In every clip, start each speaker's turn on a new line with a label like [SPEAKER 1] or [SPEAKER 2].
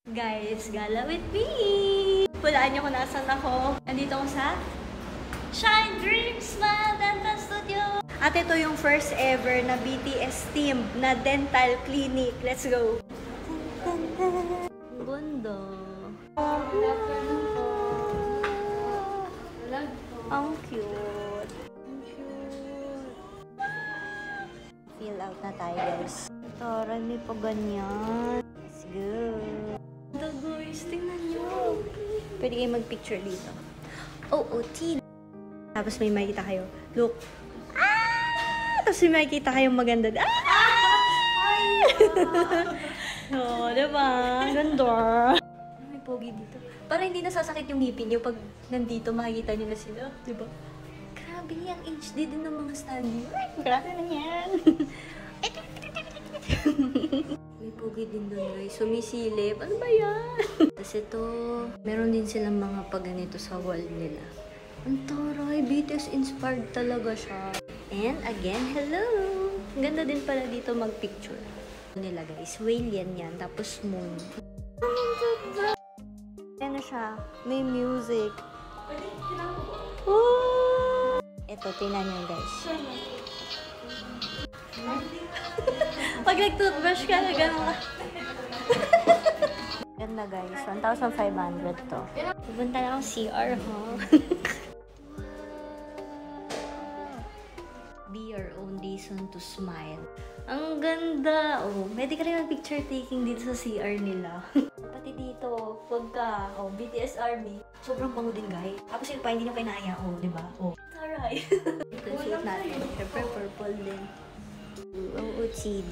[SPEAKER 1] Guys, gala with me! Hulaan niyo kung nasan ako. Nandito ako sa Shine Dream Smile Dental Studio! At ito yung first ever na BTS team na dental clinic. Let's go! Ganda! Ang cute! Fill out na tayo, guys. Tara, may pa ganyan. Let's go! Guys, tingnan nyo. Pwede kayo mag-picture dito. OOT. Tapos may makikita kayo. Look. Tapos may makikita kayong maganda. Oh, diba? Ganda. May pogi dito. Para hindi nasasakit yung ngipin nyo pag nandito makikita nyo na sila. Diba? Grabe, ang HD din ng mga study. Grabe na yan. May pogi din doon, guys. Sumisilip. Ano ba yan? Tapos ito, meron din silang mga pagganito sa wall nila. Ang taray, BTS inspired talaga siya. And again, hello! Ang ganda din pala dito mag-picture. Nila, guys. Whale yan. Tapos moon. Ano siya? May music. Woo! Ito, tingnan nyo, guys. Pag nag-toothbrush ka, gano'n ka. Ganda, guys. 1,500 to. Pupunta na akong CR, ha? Be your own reason to smile. Ang ganda! Oh, pwede ka rin mag-picture taking dito sa CR nila. Pati dito, pagka, BTS Army, sobrang bango din, guys. Tapos yung pa, hindi nyo kinaya, diba? Taray! Ito yung suit natin. Siyempre, purple din. OOTD.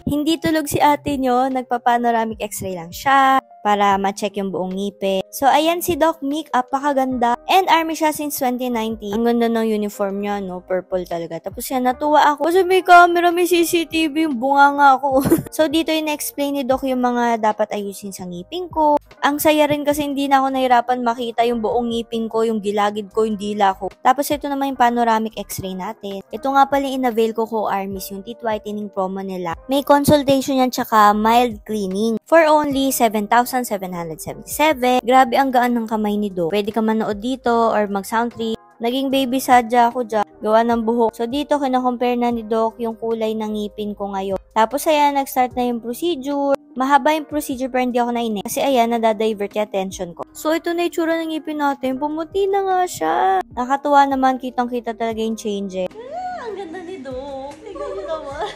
[SPEAKER 1] Hindi tulog si ate nyo, nagpa-panoramic x-ray lang siya para ma-check yung buong ngipin. So, ayan si Doc Mick, apakaganda. And army siya since 2019. Ang ganda ng uniform niya, no? Purple talaga. Tapos yan, natuwa ako. Kasi may camera, may CCTV, bunga nga ako. So, dito yung na-explain ni Doc yung mga dapat ayusin sa ngipin ko. Ang saya rin kasi hindi na ako nahirapan makita yung buong ngipin ko, yung gilagid ko, yung dila ko. Tapos ito naman yung panoramic x-ray natin. Ito nga pala yung in-avail ko Armis, yung teeth whitening promo nila. May consultation yan tsaka mild cleaning for only 7,777. Grabe ang gaan ng kamay ni Doc. Pwede ka manood dito or mag-sound trip. Naging baby sadya ako dyan. Gawa ng buhok. So, dito, kina-compare na ni Doc yung kulay ng ngipin ko ngayon. Tapos, ayan, nag-start na yung procedure. Mahaba yung procedure pero hindi ako nainis. Kasi, ayan, nadadivert yung attention ko. So, ito na yung tsura ng ngipin natin. Pumuti na nga siya. Nakatuwa naman. Kitang-kita talaga yung change. Ang ganda ni Doc. Tingnan niyo naman.